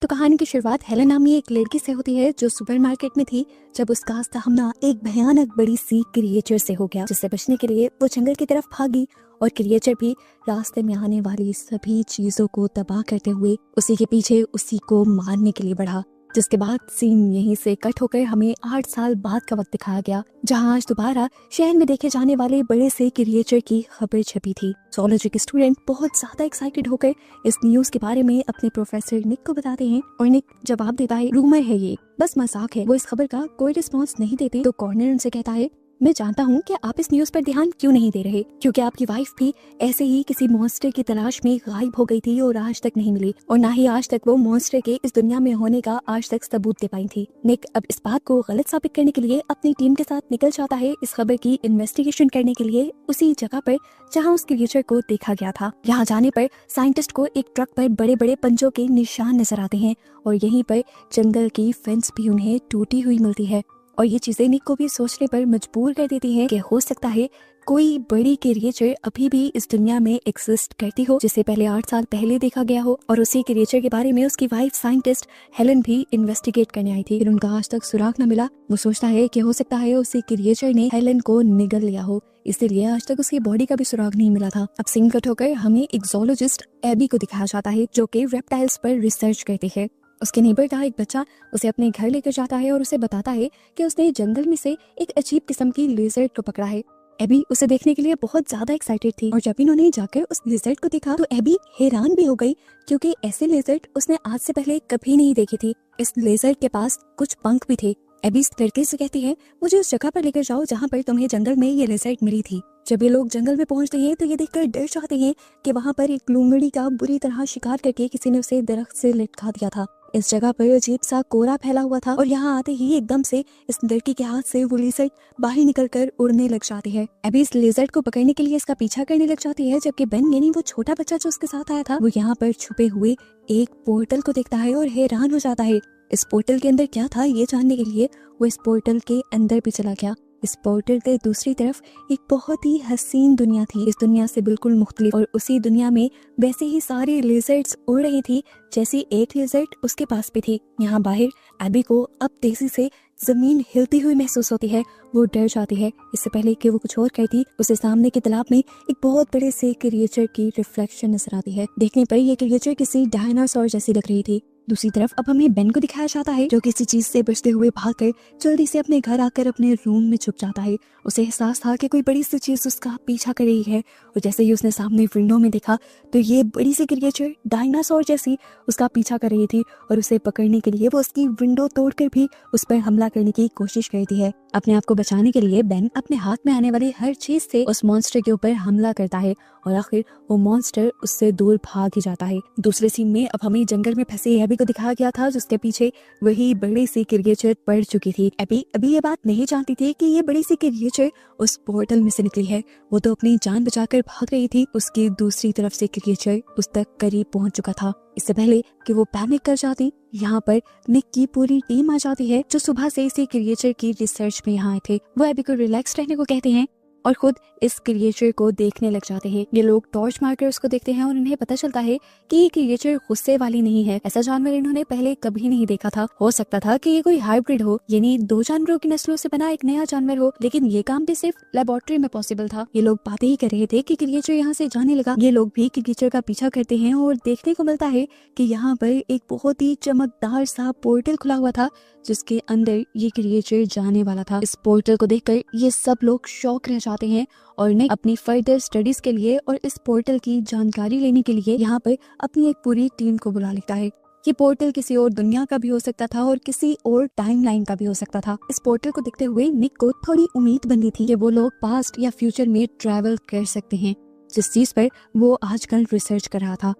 कहानी की शुरुआत हेलन नामी एक लड़की से होती है जो सुपरमार्केट में थी जब उसका सामना एक भयानक बड़ी सी क्रिएचर से हो गया, जिससे बचने के लिए वो जंगल की तरफ भागी और क्रिएचर भी रास्ते में आने वाली सभी चीजों को तबाह करते हुए उसी के पीछे उसी को मारने के लिए बढ़ा। जिसके बाद सीन यहीं से कट होकर हमें 8 साल बाद का वक्त दिखाया गया, जहां आज दोबारा शहर में देखे जाने वाले बड़े से क्रिएचर की खबर छपी थी। zoology के स्टूडेंट बहुत ज्यादा एक्साइटेड होकर इस न्यूज के बारे में अपने प्रोफेसर निक को बताते हैं और निक जवाब देता है, रूमर है, ये बस मजाक है। वो इस खबर का कोई रिस्पॉन्स नहीं देते तो कॉर्नर उनसे कहता है, मैं जानता हूँ कि आप इस न्यूज पर ध्यान क्यों नहीं दे रहे, क्योंकि आपकी वाइफ भी ऐसे ही किसी मॉन्स्टर की तलाश में गायब हो गई थी और आज तक नहीं मिली, और ना ही आज तक वो मॉन्स्टर के इस दुनिया में होने का आज तक सबूत दे पाई थी। निक अब इस बात को गलत साबित करने के लिए अपनी टीम के साथ निकल जाता है इस खबर की इन्वेस्टिगेशन करने के लिए उसी जगह पर जहाँ उस क्रिएचर को देखा गया था। यहाँ जाने पर साइंटिस्ट को एक ट्रक पर बड़े बड़े पंजों के निशान नजर आते हैं और यहीं पर जंगल की फेंस भी उन्हें टूटी हुई मिलती है, और ये चीजें निक को भी सोचने पर मजबूर कर देती हैं कि हो सकता है कोई बड़ी क्रिएचर अभी भी इस दुनिया में एग्जिस्ट करती हो, जिसे पहले 8 साल पहले देखा गया हो, और उसी क्रिएचर के बारे में उसकी वाइफ साइंटिस्ट हेलन भी इन्वेस्टिगेट करने आई थी, फिर उनका आज तक सुराग न मिला। वो सोचता है कि हो सकता है उसी क्रिएचर ने हेलन को निगल लिया हो, इसीलिए आज तक उसकी बॉडी का भी सुराग नहीं मिला था। अब सीन कट होकर हमें एक zoologist एबी को दिखाया जाता है जो कि रेप्टाइल्स पर रिसर्च करती है। उसके नेबर का एक बच्चा उसे अपने घर लेकर जाता है और उसे बताता है कि उसने जंगल में से एक अजीब किस्म की लेजर्ड को पकड़ा है। एबी उसे देखने के लिए बहुत ज्यादा एक्साइटेड थी और जब इन्होंने जाकर उस लेजर्ड को देखा तो एबी हैरान भी हो गई, क्योंकि ऐसे लेजर्ड उसने आज से पहले कभी नहीं देखी थी। इस लेजर्ड के पास कुछ पंख भी थे। एबी इस लड़के से कहती है, मुझे उस जगह पर लेकर जाओ जहाँ पर तुम्हें जंगल में ये लेजर्ड मिली थी। जब ये लोग जंगल में पहुंचते हैं तो ये देखकर डर जाते हैं कि वहाँ पर एक लूमड़ी का बुरी तरह शिकार करके किसी ने उसे दरख्त से लटका दिया था। इस जगह पर अजीब सा कोहरा फैला हुआ था और यहाँ आते ही एकदम से इस लड़की के हाथ से वो लेजर्ड बाहर निकलकर उड़ने लग जाती है। एबी इस लेजर्ड को पकड़ने के लिए इसका पीछा करने लग जाती है, जबकि बेन यानी वो छोटा बच्चा जो उसके साथ आया था वो यहाँ पर छुपे हुए एक पोर्टल को देखता है और हैरान हो जाता है। इस पोर्टल के अंदर क्या था ये जानने के लिए वो इस पोर्टल के अंदर भी चला गया। इस पोर्टल के दूसरी तरफ एक बहुत ही हसीन दुनिया थी, इस दुनिया से बिल्कुल मुख्तलिफ, और उसी दुनिया में वैसे ही सारे लेजर्ड्स उड़ रही थी जैसी एक लेजर्ड उसके पास भी थी। यहाँ बाहर एबी को अब तेजी से जमीन हिलती हुई महसूस होती है। वो डर जाती है। इससे पहले कि वो कुछ और करती उसे सामने के तालाब में एक बहुत बड़े से क्रिएचर की रिफ्लेक्शन नजर आती है। देखने पर यह क्रिएचर किसी डायनासोर जैसी लग रही थी। दूसरी तरफ अब हमें बेन को दिखाया जाता है जो किसी चीज से बचते हुए भागकर जल्दी से अपने घर आकर अपने रूम में छुप जाता है। उसे एहसास था कि कोई बड़ी सी चीज उसका पीछा कर रही है, और जैसे ही उसने सामने विंडो में देखा तो ये बड़ी सी क्रिएचर डायनासोर जैसी उसका पीछा कर रही थी, और उसे पकड़ने के लिए वो उसकी विंडो तोड़कर भी उस पर हमला करने की कोशिश करती है। अपने आप को बचाने के लिए बेन अपने हाथ में आने वाली हर चीज से उस मॉन्स्टर के ऊपर हमला करता है और आखिर वो मॉन्स्टर उससे दूर भाग ही जाता है। दूसरे सीन में अब हमें जंगल में फंसे एबी को दिखाया गया था जिसके पीछे वही बड़ी सी क्रिएचर पड़ चुकी थी। एबी अभी ये बात नहीं जानती थी कि ये बड़ी सी क्रिएचर उस पोर्टल में से निकली है। वो तो अपनी जान बचाकर भाग रही थी, उसकी दूसरी तरफ से क्रिएचर उस तक करीब पहुंच चुका था। इससे पहले कि वो पैनिक कर जाती, यहाँ पर निक की पूरी टीम आ जाती है जो सुबह से इसी क्रिएचर की रिसर्च में यहाँ आए थे। वो एबी को रिलैक्स रहने को कहते हैं और खुद इस क्रिएचर को देखने लग जाते हैं। ये लोग टॉर्च मारकर उसको देखते हैं और उन्हें पता चलता है कि ये क्रिएचर गुस्से वाली नहीं है। ऐसा जानवर इन्होंने पहले कभी नहीं देखा था। हो सकता था कि ये कोई हाइब्रिड हो, यानी 2 जानवरों की नस्लों से बना एक नया जानवर हो, लेकिन ये काम भी सिर्फ लेबोरेटरी में पॉसिबल था। ये लोग बातें ही कर रहे थे कि क्रिएचर यहाँ से जाने लगा। ये लोग भी क्रिएचर का पीछा करते हैं और देखने को मिलता है कि यहाँ पर एक बहुत ही चमकदार सा पोर्टल खुला हुआ था जिसके अंदर ये क्रिएचर जाने वाला था। इस पोर्टल को देखकर ये सब लोग शॉक रह जाते हैं और निक अपनी फर्दर स्टडीज के लिए और इस पोर्टल की जानकारी लेने के लिए यहाँ पर अपनी एक पूरी टीम को बुला लेता है। ये पोर्टल किसी और दुनिया का भी हो सकता था और किसी और टाइमलाइन का भी हो सकता था। इस पोर्टल को देखते हुए निक को थोड़ी उम्मीद बनी थी कि वो लोग पास्ट या फ्यूचर में ट्रैवल कर सकते हैं, जिस चीज पर वो आजकल रिसर्च कर रहा था।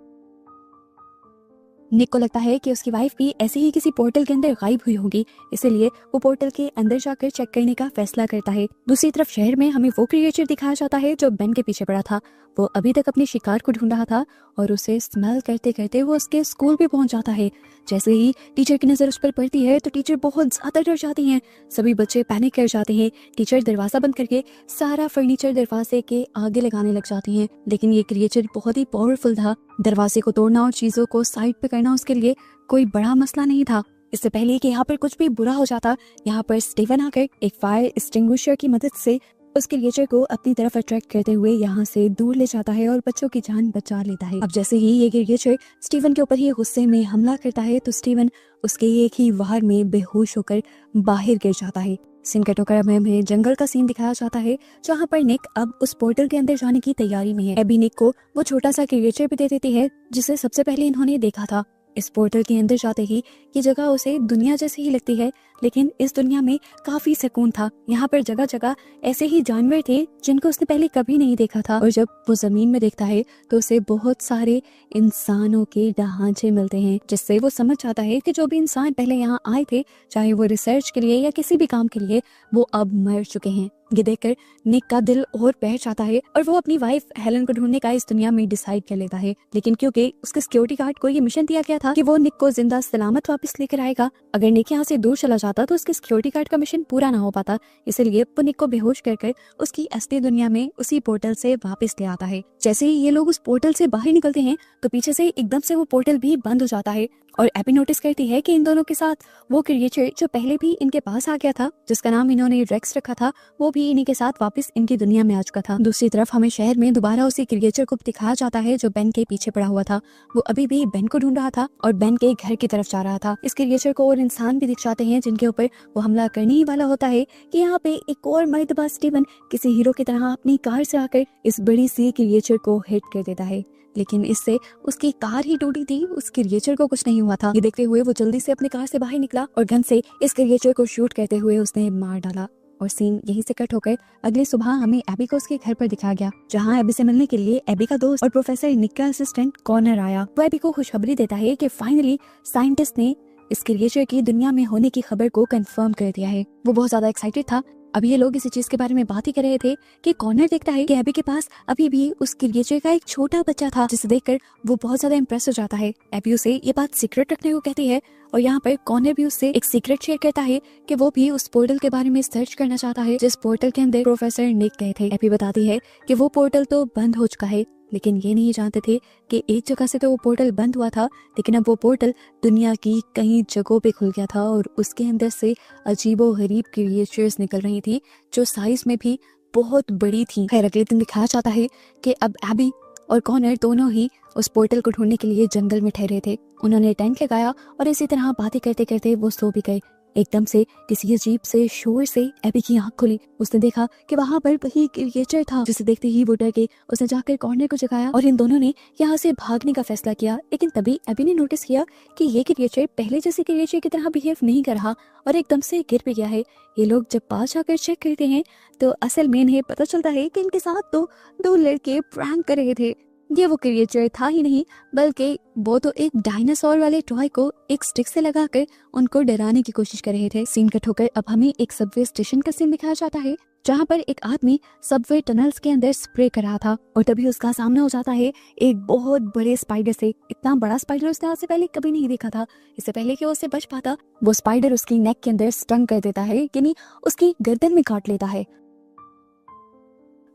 निक को लगता है कि उसकी वाइफ भी ऐसे ही किसी पोर्टल के अंदर गायब हुई होगी, इसीलिए वो पोर्टल के अंदर जाकर चेक करने का फैसला करता है। दूसरी तरफ शहर में हमें वो क्रिएचर दिखाया जाता है जो बेन के पीछे पड़ा था। वो अभी तक अपने शिकार को ढूंढ रहा था और उसे स्मेल करते करते वो उसके स्कूल भी पहुंच जाता है। जैसे ही टीचर की नजर उस पर पड़ती है तो टीचर बहुत ज्यादा डर जाती हैं। सभी बच्चे पैनिक कर जाते हैं। टीचर दरवाजा बंद करके सारा फर्नीचर दरवाजे के आगे लगाने लग जाती हैं, लेकिन ये क्रिएचर बहुत ही पावरफुल था। दरवाजे को तोड़ना और चीजों को साइड पे करना उसके लिए कोई बड़ा मसला नहीं था। इससे पहले कि यहाँ पर कुछ भी बुरा हो जाता, यहाँ पर स्टीवन आकर एक फायर एक्सटिंग्विशर की मदद से उस क्रिएचर को अपनी तरफ अट्रैक्ट करते हुए यहाँ से दूर ले जाता है और बच्चों की जान बचा लेता है। अब जैसे ही ये क्रिएचर स्टीवन के ऊपर ही गुस्से में हमला करता है तो स्टीवन उसके एक ही वार में बेहोश होकर बाहर गिर जाता है। सीन कट होकर हमें जंगल का सीन दिखाया जाता है, जहाँ पर निक अब उस पोर्टल के अंदर जाने की तैयारी में है। एबी निक को वो छोटा सा क्रिएचर भी दे देती है जिसे सबसे पहले इन्होंने देखा था। इस पोर्टल के अंदर जाते ही ये जगह उसे दुनिया जैसी ही लगती है, लेकिन इस दुनिया में काफी सुकून था। यहाँ पर जगह जगह ऐसे ही जानवर थे जिनको उसने पहले कभी नहीं देखा था। और जब वो जमीन में देखता है तो उसे बहुत सारे इंसानों के ढांचे मिलते हैं, जिससे वो समझ जाता है कि जो भी इंसान पहले यहाँ आए थे, चाहे वो रिसर्च के लिए या किसी भी काम के लिए, वो अब मर चुके हैं। ये देखकर निक का दिल और बैठ जाता है और वो अपनी वाइफ हेलन को ढूंढने का इस दुनिया में डिसाइड कर लेता है। लेकिन क्योंकि उसके सिक्योरिटी गार्ड को ये मिशन दिया गया था कि वो निक को जिंदा सलामत वापस लेकर आएगा, अगर निक यहाँ से दूर चला जाता तो उसके सिक्योरिटी गार्ड का मिशन पूरा ना हो पाता। इसलिए वो निक को बेहोश कर उसकी असली दुनिया में उसी पोर्टल से वापस ले आता है। जैसे ही ये लोग उस पोर्टल से बाहर निकलते हैं तो पीछे से एकदम से वो पोर्टल भी बंद हो जाता है और एबी नोटिस करती है कि इन दोनों के साथ वो क्रिएचर जो पहले भी इनके पास आ गया था, जिसका नाम इन्होंने रेक्स रखा था, वो भी इन्हीं के साथ वापस इनकी दुनिया में आ चुका था। दूसरी तरफ हमें शहर में दोबारा उसी क्रिएचर को दिखाया जाता है जो बेन के पीछे पड़ा हुआ था। वो अभी भी बेन को ढूंढ रहा था और बेन के घर की तरफ जा रहा था। इस क्रिएचर को और इंसान भी दिख जाते हैं जिनके ऊपर वो हमला करने ही वाला होता है कि यहाँ पे एक और मर्तबा स्टीवन किसी हीरो की तरह अपनी कार से आकर इस बड़ी सी क्रिएचर को हिट कर देता है। लेकिन इससे उसकी कार ही टूटी थी, उस क्रिएचर को कुछ नहीं हुआ था। ये देखते हुए वो जल्दी से अपनी कार से बाहर निकला और गन से इस क्रिएचर को शूट करते हुए उसने मार डाला। और सीन यहीं से कट होकर अगली सुबह हमें एबी को उसके घर पर दिखाया गया, जहां एबी से मिलने के लिए एबी का दोस्त और प्रोफेसर निक का असिस्टेंट कॉर्नर आया। वो एबी को खुशखबरी देता है कि फाइनली साइंटिस्ट ने इस क्रिएचर की दुनिया में होने की खबर को कंफर्म कर दिया है। वो बहुत ज्यादा एक्साइटेड था। अभी ये लोग इसी चीज के बारे में बात ही कर रहे थे कि कॉर्नर देखता है कि एबी के पास अभी भी उस क्रिएचर का एक छोटा बच्चा था, जिसे देखकर वो बहुत ज्यादा इंप्रेस हो जाता है। एबी उसे ये बात सीक्रेट रखने को कहती है और यहाँ पर कॉर्नर भी उससे एक सीक्रेट शेयर करता है कि वो भी उस पोर्टल के बारे में सर्च करना चाहता है जिस पोर्टल के अंदर प्रोफेसर निक गए थे। एबी बताती है कि वो पोर्टल तो बंद हो चुका है, लेकिन ये नहीं जानते थे कि एक जगह से तो वो पोर्टल बंद हुआ था, लेकिन अब वो पोर्टल दुनिया की कई जगहों पे खुल गया था और उसके अंदर से अजीबो गरीब क्रिएचर्स निकल रही थी जो साइज में भी बहुत बड़ी थी। खैर अगले दिन दिखाया जाता है कि अब एबी और कॉर्नर दोनों ही उस पोर्टल को ढूंढने के लिए जंगल में ठहरे थे। उन्होंने टेंट लगाया और इसी तरह बातें करते करते वो सो भी गए। एकदम से किसी अजीब से शोर से एबी की आंख खुली। उसने देखा कि वहां पर वही क्रिएचर था, जिसे देखते ही वो डर गई। उसने जाकर कॉर्नर को जगाया और इन दोनों ने यहाँ से भागने का फैसला किया। लेकिन तभी एबी ने नोटिस किया कि ये क्रिएचर पहले जैसे क्रिएचर की तरह बिहेव नहीं कर रहा और एकदम से गिर भी गया है। ये लोग जब पास जाकर चेक करते हैं तो असल में इन्हें पता चलता है कि इनके साथ तो दो लड़के प्रैंक कर रहे थे। ये वो क्रिएचर था ही नहीं, बल्कि वो तो एक डायनासोर वाले टॉय को एक स्टिक से लगाकर उनको डराने की कोशिश कर रहे थे। सीन कट होकर अब हमें एक सबवे स्टेशन का सीन दिखाया जाता है, जहाँ पर एक आदमी सबवे टनल्स के अंदर स्प्रे कर रहा था और तभी उसका सामना हो जाता है एक बहुत बड़े स्पाइडर से। इतना बड़ा स्पाइडर उसने आज से पहले कभी नहीं देखा था। इससे पहले कि वो उससे बच पाता, वो स्पाइडर उसकी नेक के अंदर स्टंग कर देता है, यानी उसकी गर्दन में काट लेता है।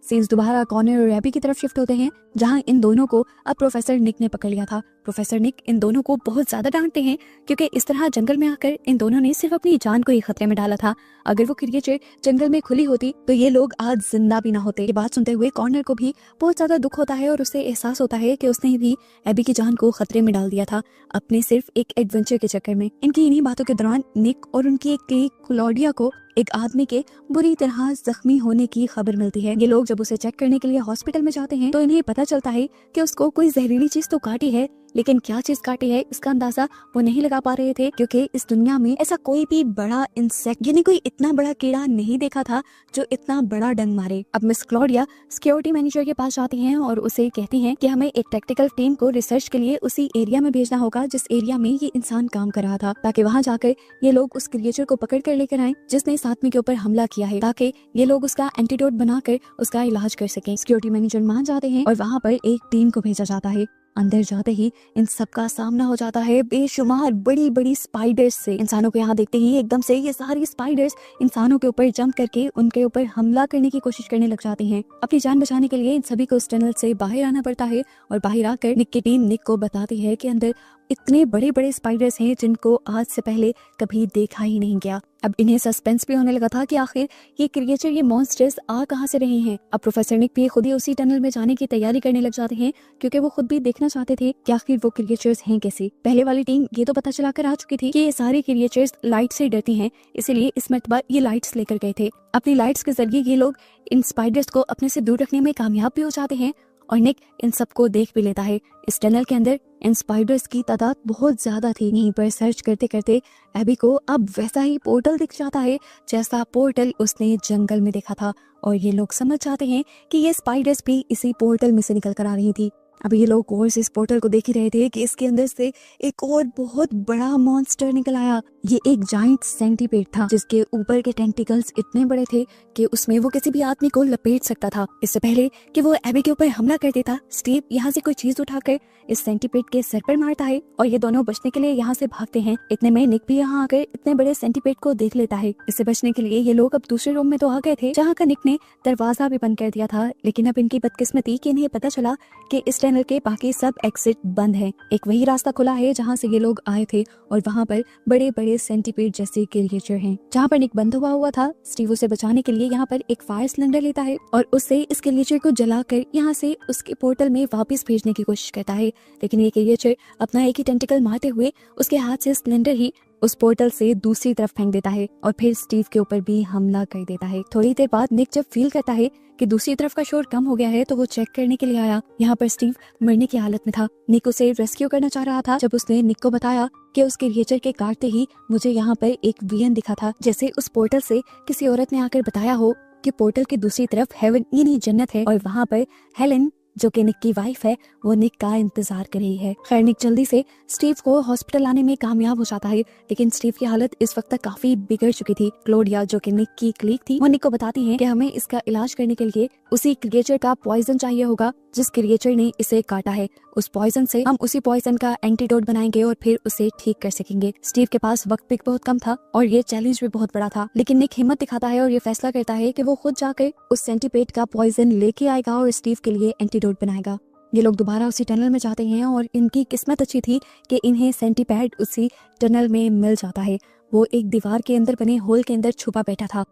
सीन्स दोबारा कॉर्नर और एबी की तरफ शिफ्ट होते हैं, जहां इन दोनों को अब प्रोफेसर निक ने पकड़ लिया था। प्रोफेसर निक इन दोनों को बहुत ज्यादा डांटते हैं क्योंकि इस तरह जंगल में आकर इन दोनों ने सिर्फ अपनी जान को ही खतरे में डाला था। अगर वो क्रिएचर जंगल में खुली होती तो ये लोग आज जिंदा भी ना होते। ये बात सुनते हुए कॉर्नर को भी बहुत ज्यादा दुख होता है और उसे एहसास होता है कि उसने भी एबी की जान को खतरे में डाल दिया था अपने सिर्फ एक एडवेंचर के चक्कर में। इनकी इन्हीं बातों के दौरान निक और उनकी एक क्लीग क्लॉडिया को एक आदमी के बुरी तरह जख्मी होने की खबर मिलती है। ये लोग जब उसे चेक करने के लिए हॉस्पिटल में जाते हैं तो इन्हें पता चलता है कि उसको कोई जहरीली चीज तो काटी है, लेकिन क्या चीज काटी है इसका अंदाजा वो नहीं लगा पा रहे थे क्योंकि इस दुनिया में ऐसा कोई भी बड़ा इंसेक्ट यानी कोई इतना बड़ा कीड़ा नहीं देखा था जो इतना बड़ा डंग मारे। अब मिस क्लॉडिया सिक्योरिटी मैनेजर के पास जाती हैं और उसे कहती हैं कि हमें एक टेक्निकल टीम को रिसर्च के लिए उसी एरिया में भेजना होगा जिस एरिया में ये इंसान काम कर रहा था, ताकि वहाँ जाकर ये लोग उस क्रिएचर को पकड़ कर लेकर आए जिसने इस आदमी के ऊपर हमला किया है, ताकि ये लोग उसका एंटीडोट बनाकर उसका इलाज कर सकें। सिक्योरिटी मैनेजर मान जाते हैं और वहाँ पर एक टीम को भेजा जाता है। अंदर जाते ही इन सब का सामना हो जाता है बेशुमार बड़ी बड़ी स्पाइडर्स से। इंसानों को यहाँ देखते ही एकदम से ये सारी स्पाइडर्स इंसानों के ऊपर जंप करके उनके ऊपर हमला करने की कोशिश करने लग जाते हैं। अपनी जान बचाने के लिए इन सभी को उस टनल से बाहर आना पड़ता है और बाहर आकर निक की टीम निक को बताती है कि अंदर इतने बड़े बड़े स्पाइडर्स हैं जिनको आज से पहले कभी देखा ही नहीं गया। अब इन्हें सस्पेंस भी होने लगा था कि आखिर ये क्रिएचर, ये मॉन्स्टर्स आ कहां से रहे हैं। अब प्रोफेसर निक भी खुद ही उसी टनल में जाने की तैयारी करने लग जाते हैं, क्योंकि वो खुद भी देखना चाहते थे कि आखिर वो क्रिएचर्स हैं कैसे। पहले वाली टीम ये तो पता चला कर आ चुकी थी कि ये सारे क्रिएचर्स लाइट से डरती हैं, इसीलिए इस मर्तबा ये लाइट्स लेकर गए थे। अपनी लाइट्स के जरिए ये लोग इन स्पाइडर्स को अपने से दूर रखने में कामयाब भी हो जाते हैं और निक इन सबको देख भी लेता है। इस टनल के अंदर इन स्पाइडर्स की तादाद बहुत ज्यादा थी। यहीं पर सर्च करते करते एबी को अब वैसा ही पोर्टल दिख जाता है जैसा पोर्टल उसने जंगल में देखा था, और ये लोग समझ जाते हैं कि ये स्पाइडर्स भी इसी पोर्टल में से निकल कर आ रही थी। अब ये लोग और इस पोर्टल को देख ही रहे थे कि इसके अंदर से एक और बहुत बड़ा मॉन्स्टर निकल आया। ये एक जाइंट सेंटीपेड था जिसके ऊपर के टेंटिकल्स इतने बड़े थे कि उसमें वो किसी भी आदमी को लपेट सकता था। इससे पहले कि वो एबी के ऊपर हमला कर देता, स्टीव यहाँ से कोई चीज उठाकर इस सेंटीपेड के सर पर मारता है और ये दोनों बचने के लिए यहाँ से भागते हैं। इतने में निक भी यहाँ आकर इतने बड़े सेंटीपेड को देख लेता है। इससे बचने के लिए ये लोग अब दूसरे रूम में तो आ गए थे जहाँ का निक ने दरवाजा भी बंद कर दिया था, लेकिन अब इनकी बदकिस्मती कि इन्हें पता चला कि इस टनल के बाकी सब एग्जिट बंद है। एक वही रास्ता खुला है जहाँ से ये लोग आए थे और वहाँ पर बड़े बड़े सेंटीपेड जैसे क्रिएचर हैं। जहाँ पर निक बंद हुआ था, स्टीव उसे बचाने के लिए यहाँ पर एक फायर सिलेंडर लेता है और उससे इस क्रिएचर को जलाकर यहाँ से उसके पोर्टल में वापस भेजने की कोशिश करता है, लेकिन ये क्रिएचर अपना एक ही टेंटिकल मारते हुए उसके हाथ से सिलेंडर ही उस पोर्टल से दूसरी तरफ फेंक देता है और फिर स्टीव के ऊपर भी हमला कर देता है। थोड़ी देर बाद निक जब फील करता है कि दूसरी तरफ का शोर कम हो गया है तो वो चेक करने के लिए आया। यहाँ पर स्टीव मरने की हालत में था। निक उसे रेस्क्यू करना चाह रहा था जब उसने निक को बताया कि उस क्रिएचर के काटते ही मुझे यहाँ पर एक विजन दिखा था, जैसे उस पोर्टल से किसी औरत ने आकर बताया हो कि पोर्टल की दूसरी तरफ हेवन यानी जन्नत है और वहाँ पर हेलन जो कि निक की वाइफ है वो निक का इंतजार कर रही है। खैर निक जल्दी से स्टीव को हॉस्पिटल लाने में कामयाब हो जाता है, लेकिन स्टीव की हालत इस वक्त तक काफी बिगड़ चुकी थी। क्लोडिया जो कि निक की कलीग थी, वो निक को बताती है कि हमें इसका इलाज करने के लिए उसी क्रिएचर का पॉइजन चाहिए होगा जिस क्रिएचर ने इसे काटा है। उस पॉइजन से हम उसी पॉइजन का एंटीडोट बनाएंगे और फिर उसे ठीक कर सकेंगे। स्टीव के पास वक्त भी बहुत कम था और ये चैलेंज भी बहुत बड़ा था, लेकिन निक हिम्मत दिखाता है और ये फैसला करता है कि वो खुद जाकर उस सेंटीपेड का पॉइजन लेके आएगा और स्टीव के लिए एंटीडोट बनाएगा। ये लोग दोबारा उसी टनल में जाते हैं और इनकी किस्मत अच्छी थी कि इन्हें सेंटीपेड उसी टनल में मिल जाता है। वो एक दीवार के अंदर बने होल के अंदर छुपा बैठा था।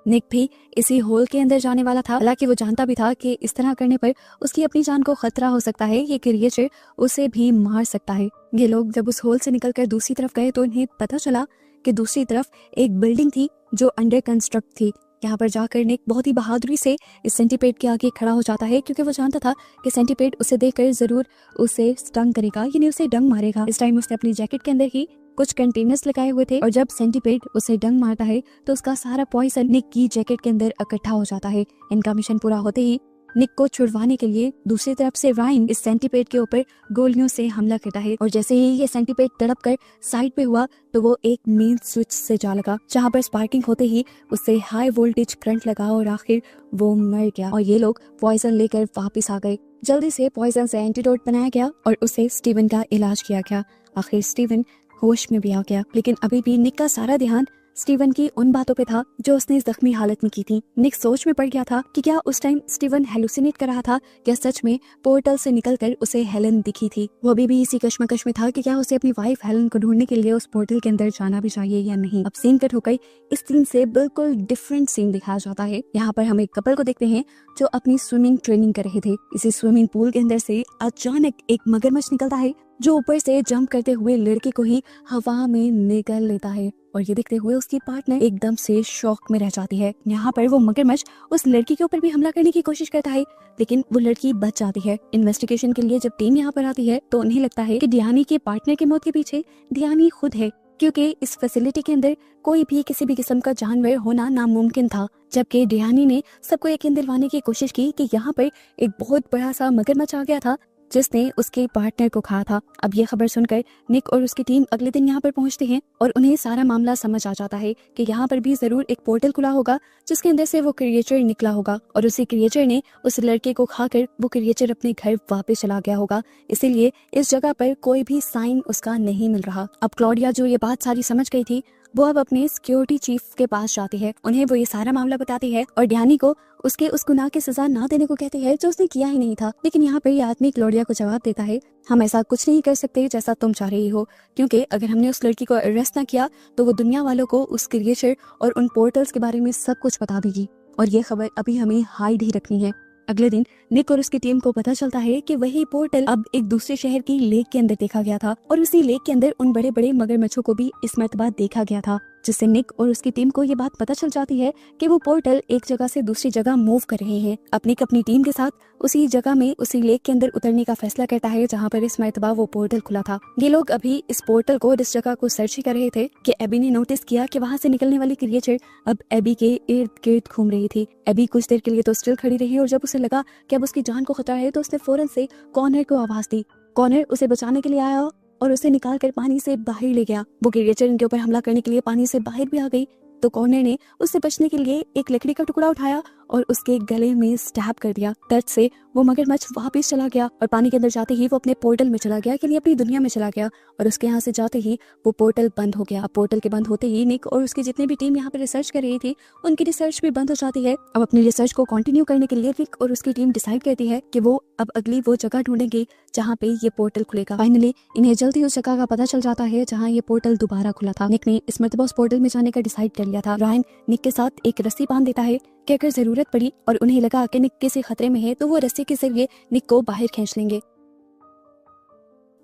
निक भी इसी होल के अंदर जाने वाला था, हालांकि वो जानता भी था कि इस तरह करने पर उसकी अपनी जान को खतरा हो सकता है, ये क्रिएचर उसे भी मार सकता है। ये लोग जब उस होल से निकलकर दूसरी तरफ गए तो इन्हें पता चला कि दूसरी तरफ एक बिल्डिंग थी जो अंडर कंस्ट्रक्ट थी। यहाँ पर जाकर निक बहुत ही बहादुरी से इस सेंटीपेड के आगे खड़ा हो जाता है, क्योंकि वो जानता था कि सेंटीपेड उसे देखकर जरूर उसे स्टंग करेगा, यानी उसे डंग मारेगा। इस टाइम उसने अपनी जैकेट के अंदर ही कुछ कंटेनर्स लगाए हुए थे और जब सेंटीपेड उसे डंग मारता है तो उसका सारा पॉइजन निक की जैकेट के अंदर इकट्ठा हो जाता है। इनका मिशन पूरा होते ही निक को छुड़वाने के लिए दूसरी तरफ से रायन इस सेंटीपेड के ऊपर गोलियों से हमला करता है और जैसे ही ये सेंटीपेड तड़प कर साइड पे हुआ तो वो एक मेन स्विच से जा लगा, जहाँ पर स्पार्किंग होते ही उससे हाई वोल्टेज करंट लगा और आखिर वो मर गया और ये लोग पॉइजन लेकर वापिस आ गए। जल्दी से पॉइजन से एंटीडोट बनाया गया और उससे स्टीवन का इलाज किया गया। आखिर स्टीवन होश में भी आ गया, लेकिन अभी भी निक का सारा ध्यान स्टीवन की उन बातों पे था जो उसने जख्मी हालत में की थी। निक सोच में पड़ गया था कि क्या उस टाइम स्टीवन हेलुसिनेट कर रहा था या सच में पोर्टल से निकलकर उसे हेलन दिखी थी। वो अभी भी इसी कश्मकश में था कि क्या उसे अपनी वाइफ हेलन को ढूंढने के लिए उस पोर्टल के अंदर जाना भी चाहिए या नहीं। अब सीन कट होकर इस सीन से बिल्कुल डिफरेंट सीन दिखाया जाता है। यहाँ पर हम एक कपल को देखते हैं जो अपनी स्विमिंग ट्रेनिंग कर रहे थे। इसी स्विमिंग पूल के अंदर से अचानक एक मगरमच्छ निकलता है जो ऊपर से जंप करते हुए लड़के को ही हवा में निकल लेता है और ये देखते हुए उसकी पार्टनर एकदम से शॉक में रह जाती है। यहाँ पर वो मगरमच्छ उस लड़की के ऊपर भी हमला करने की कोशिश करता है, लेकिन वो लड़की बच जाती है। इन्वेस्टिगेशन के लिए जब टीम यहाँ पर आती है तो उन्हें लगता है कि डियानी के पार्टनर की मौत के पीछे डियानी खुद है, क्योंकि इस फैसिलिटी के अंदर कोई भी किसी भी किस्म का जानवर होना नामुमकिन था। जबकि डियानी ने सबको यकीन दिलवाने की कोशिश की कि यहाँ पर एक बहुत बड़ा सा मगरमच्छ आ गया था जिसने उसके पार्टनर को खाया था। अब ये खबर सुनकर निक और उसकी टीम अगले दिन यहाँ पर पहुंचते हैं और उन्हें सारा मामला समझ आ जाता है कि यहाँ पर भी जरूर एक पोर्टल खुला होगा जिसके अंदर से वो क्रिएचर निकला होगा और उसी क्रिएचर ने उस लड़के को खाकर वो क्रिएचर अपने घर वापस चला गया होगा। इसीलिए इस जगह पर कोई भी साइन उसका नहीं मिल रहा। अब क्लॉडिया जो ये बात सारी समझ गई थी, वो अब अपने सिक्योरिटी चीफ के पास जाती है, उन्हें वो ये सारा मामला बताती है और डैनी को उसके उस गुनाह की सजा ना देने को कहती है जो उसने किया ही नहीं था। लेकिन यहाँ पे ये आदमी क्लोडिया को जवाब देता है, हम ऐसा कुछ नहीं कर सकते जैसा तुम चाह रही हो, क्योंकि अगर हमने उस लड़की को अरेस्ट ना किया तो वो दुनिया वालों को उस क्रिएचर और उन पोर्टल्स के बारे में सब कुछ बता देगी और ये खबर अभी हमें हाइड ही रखनी है। अगले दिन निक और उसकी टीम को पता चलता है कि वही पोर्टल अब एक दूसरे शहर की लेक के अंदर देखा गया था और उसी लेक के अंदर उन बड़े बड़े मगरमच्छों को भी इस मर्तबा देखा गया था, जिससे निक और उसकी टीम को ये बात पता चल जाती है कि वो पोर्टल एक जगह से दूसरी जगह मूव कर रहे हैं। अब निक अपनी टीम के साथ उसी जगह में उसी लेक के अंदर उतरने का फैसला करता है जहाँ पर इस मर्तबा वो पोर्टल खुला था। ये लोग अभी इस पोर्टल को इस जगह को सर्च ही कर रहे थे कि एबी ने नोटिस किया कि वहाँ से निकलने वाली क्रिएचर अब एबी के इर्द गिर्द घूम रही थी। एबी कुछ देर के लिए तो स्टिल खड़ी रही और जब उसे लगा कि अब उसकी जान को खतरा है तो उसने फौरन से कॉर्नर को आवाज दी। कॉर्नर उसे बचाने के लिए आया और उसे निकाल कर पानी से बाहर ले गया। वो क्रिएचर इनके ऊपर हमला करने के लिए पानी से बाहर भी आ गई तो कॉर्नर ने उससे बचने के लिए एक लकड़ी का टुकड़ा उठाया और उसके गले में स्टैब कर दिया। दर्द से वो मगरमच्छ वापस चला गया और पानी के अंदर जाते ही वो अपने पोर्टल में चला गया, के लिए अपनी दुनिया में चला गया और उसके यहाँ से जाते ही वो पोर्टल बंद हो गया। पोर्टल के बंद होते ही निक और उसकी जितनी भी टीम यहाँ पे रिसर्च कर रही थी उनकी रिसर्च भी बंद हो जाती है। अब अपनी रिसर्च को कंटिन्यू करने के लिए निक और उसकी टीम डिसाइड करती है कि वो अब अगली वो जगह ढूंढेंगे जहाँ पे ये पोर्टल खुलेगा। फाइनली इन्हें जल्दी उस जगह का पता चल जाता है जहाँ ये पोर्टल दोबारा खुला था। निक ने इस मर्तबा उस पोर्टल में जाने का डिसाइड कर लिया था। रायन निक के साथ एक रस्सी बांध देता है कि अगर जरूरत पड़ी और उन्हें लगा कि निक किसी खतरे में है तो वो रस्सी के जरिए निक को बाहर खींच लेंगे।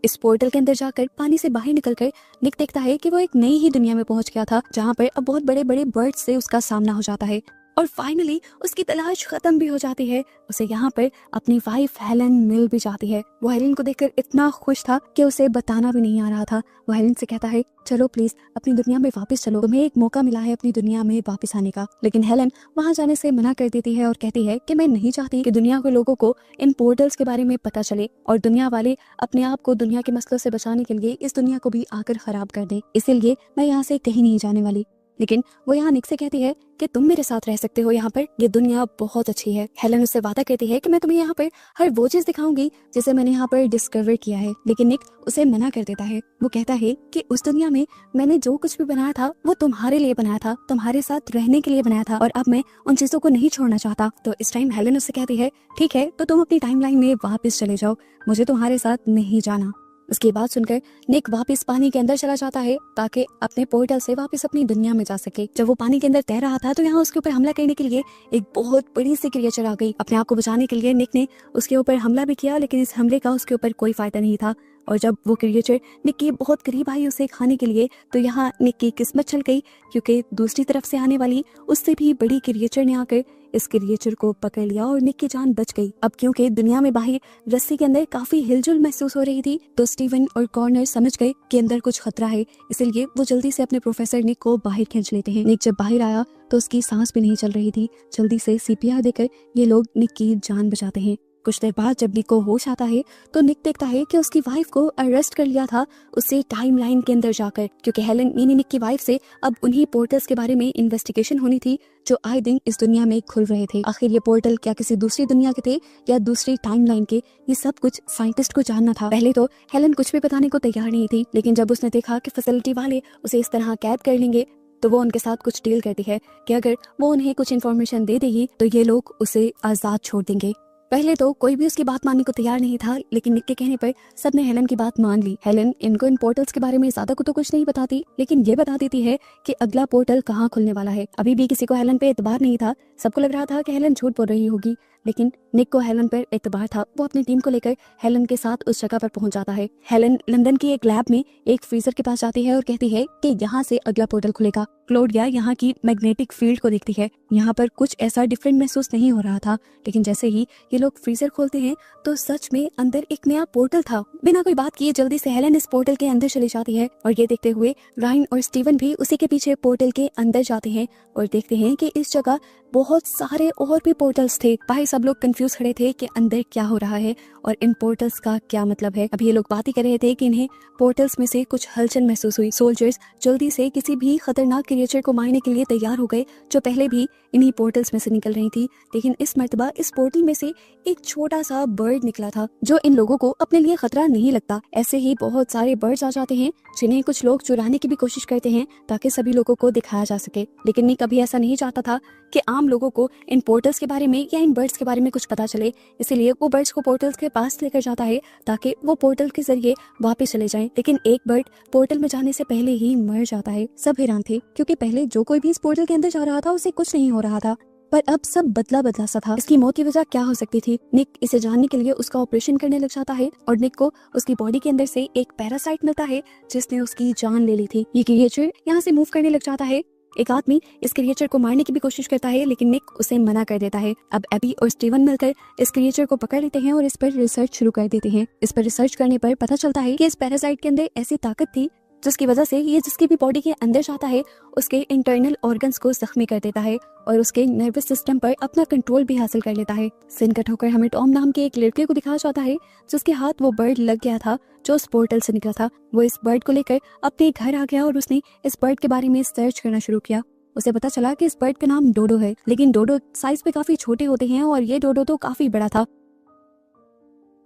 इस पोर्टल के अंदर जाकर पानी से बाहर निकलकर निक देखता है कि वो एक नई ही दुनिया में पहुंच गया था जहाँ पर अब बहुत बड़े बड़े बर्ड्स से उसका सामना हो जाता है और फाइनली उसकी तलाश खत्म भी हो जाती है। उसे यहाँ पर अपनी वाइफ हेलन मिल भी जाती है। वो हेलन को देखकर इतना खुश था कि उसे बताना भी नहीं आ रहा था। वो हेलन से कहता है, चलो प्लीज अपनी दुनिया में वापस चलो, तुम्हें एक मौका मिला है अपनी दुनिया में वापस आने का। लेकिन हेलन वहाँ जाने से मना कर देती है और कहती है कि मैं नहीं चाहती कि दुनिया के लोगों को इन पोर्टल्स के बारे में पता चले और दुनिया वाले अपने आप को दुनिया के मसलों से बचाने के लिए इस दुनिया को भी आकर खराब कर दें, इसीलिए मैं यहाँ से कहीं नहीं जाने वाली। लेकिन वो यहाँ निक से कहती है कि तुम मेरे साथ रह सकते हो, यहाँ पर ये दुनिया बहुत अच्छी है। हेलन उससे वादा कहती है कि मैं तुम्हें यहाँ पर हर वो चीज दिखाऊंगी जिसे मैंने यहाँ पर डिस्कवर किया है। लेकिन निक उसे मना कर देता है। वो कहता है कि उस दुनिया में मैंने जो कुछ भी बनाया था वो तुम्हारे लिए बनाया था, तुम्हारे साथ रहने के लिए बनाया था और अब मैं उन चीजों को नहीं छोड़ना चाहता। तो इस टाइम हेलन उससे कहती है, ठीक है तो तुम अपनी टाइमलाइन में वापस चले जाओ, मुझे तुम्हारे साथ नहीं जाना। उसकी बात सुनकर निक वापस पानी के अंदर चला जाता है ताकि अपने पोर्टल से वापस अपनी दुनिया में जा सके। जब वो पानी के अंदर तैर रहा था तो यहाँ उसके ऊपर हमला करने के लिए एक बहुत बड़ी सी क्रिएचर आ गई। अपने आप को बचाने के लिए निक ने उसके ऊपर हमला भी किया, लेकिन इस हमले का उसके ऊपर कोई फायदा नहीं था। और जब वो क्रिएचर निक के बहुत करीब आई उसे खाने के लिए तो यहाँ निक की किस्मत चल गई, क्योंकि दूसरी तरफ से आने वाली उससे भी बड़ी क्रिएचर ने आकर इस क्रिएचर को पकड़ लिया और निक की जान बच गई। अब क्योंकि दुनिया में बाहर रस्सी के अंदर काफी हिलजुल महसूस हो रही थी तो स्टीवन और कॉर्नर समझ गए कि अंदर कुछ खतरा है, इसलिए वो जल्दी से अपने प्रोफेसर निक को बाहर खींच लेते हैं। निक जब बाहर आया तो उसकी सांस भी नहीं चल रही थी। जल्दी से सीपीआर देकर ये लोग निक की जान बचाते हैं। कुछ देर बाद जब निक को होश आता है तो निक देखता है कि उसकी वाइफ को अरेस्ट कर लिया था उससे टाइमलाइन के अंदर जाकर, क्योंकि हेलन यानी निक की वाइफ से अब उन्हीं पोर्टल्स के बारे में इन्वेस्टिगेशन होनी थी जो आए दिन इस दुनिया में खुल रहे थे। आखिर ये पोर्टल क्या किसी दूसरी दुनिया के थे या दूसरी टाइमलाइन के, ये सब कुछ साइंटिस्ट को जानना था। पहले तो हेलन कुछ भी बताने को तैयार नहीं थी, लेकिन जब उसने देखा कि फैसिलिटी वाले उसे इस तरह कैद कर लेंगे तो वो उनके साथ कुछ डील करती है कि अगर वो उन्हें कुछ इन्फॉर्मेशन दे देगी तो ये लोग उसे आजाद छोड़ देंगे। पहले तो कोई भी उसकी बात मानने को तैयार नहीं था, लेकिन निक के कहने पर सबने हेलन की बात मान ली। हेलन इनको इन पोर्टल्स के बारे में ज्यादा को तो कुछ नहीं बताती, लेकिन ये बता देती है कि अगला पोर्टल कहाँ खुलने वाला है। अभी भी किसी को हेलन पे एतबार नहीं था, सबको लग रहा था कि हेलन झूठ बोल रही होगी, लेकिन निक को हेलन पर एतबार था। वो अपनी टीम को लेकर हेलन के साथ उस जगह पर पहुंच जाता है। हेलन लंदन की एक लैब में एक फ्रीजर के पास जाती है और कहती है कि यहाँ से अगला पोर्टल खुलेगा। क्लोडिया यहाँ की मैग्नेटिक फील्ड को देखती है। यहाँ पर कुछ ऐसा डिफरेंट महसूस नहीं हो रहा था, लेकिन जैसे ही ये लोग फ्रीजर खोलते हैं तो सच में अंदर एक नया पोर्टल था। बिना कोई बात किए जल्दी से हेलन इस पोर्टल के अंदर चली जाती है और ये देखते हुए रायन और स्टीवन भी उसी के पीछे पोर्टल के अंदर जाते हैं और देखते हैं कि इस जगह बहुत सारे और भी पोर्टल्स थे। बाहर सब लोग कंफ्यूज खड़े थे कि अंदर क्या हो रहा है और इन पोर्टल्स का क्या मतलब है। अभी ये लोग बात ही कर रहे थे कि इन्हें पोर्टल्स में से कुछ हलचल महसूस हुई। सोल्जर्स जल्दी से किसी भी खतरनाक क्रिएचर को मारने के लिए तैयार हो गए जो पहले भी इन्हीं पोर्टल्स में से निकल रही थी। लेकिन इस मर्तबा इस पोर्टल में से एक छोटा सा बर्ड निकला था जो इन लोगों को अपने लिए खतरा नहीं लगता। ऐसे ही बहुत सारे बर्ड्स आ जाते हैं जिन्हें कुछ लोग चुराने की भी कोशिश करते हैं ताकि सभी लोगों को दिखाया जा सके। लेकिन निक कभी ऐसा नहीं चाहता था कि आम लोगों को इन पोर्टल्स के बारे में या इन बर्ड्स के बारे में कुछ पता चले, इसलिए वो बर्ड्स को पोर्टल्स के पास लेकर जाता है ताकि वो पोर्टल के जरिए वापस चले जाएं। लेकिन एक बर्ड पोर्टल में जाने से पहले ही मर जाता है। सब हैरान थे क्योंकि पहले जो कोई भी इस पोर्टल के अंदर जा रहा था उसे कुछ नहीं हो रहा था, पर अब सब बदला बदला सा था। इसकी मौत की वजह क्या हो सकती थी? निक इसे जानने के लिए उसका ऑपरेशन करने लग जाता है और निक को उसकी बॉडी के अंदर से एक पैरासाइट मिलता है जिसने उसकी जान ले ली थी। ये क्रिएचर यहाँ से मूव करने लग जाता है। एक आदमी इस क्रिएचर को मारने की भी कोशिश करता है लेकिन निक उसे मना कर देता है। अब एबी और स्टीवन मिलकर इस क्रिएचर को पकड़ लेते हैं और इस पर रिसर्च शुरू कर देते हैं। इस पर रिसर्च करने पर पता चलता है कि इस पैरासाइट के अंदर ऐसी ताकत थी जिसकी वजह से ये जिसकी भी बॉडी के अंदर जाता है उसके इंटरनल ऑर्गन्स को जख्मी कर देता है और उसके नर्वस सिस्टम पर अपना कंट्रोल भी हासिल कर लेता है। सीन कट होकर हमें टॉम नाम के एक लड़के को दिखाया जाता है जिसके हाथ वो बर्ड लग गया था जो उस पोर्टल से निकला था। वो इस बर्ड को लेकर अपने घर आ गया और उसने इस बर्ड के बारे में सर्च करना शुरू किया। उसे पता चला कि इस बर्ड का नाम डोडो है, लेकिन डोडो साइज पे काफी छोटे होते हैं और ये डोडो तो काफी बड़ा था।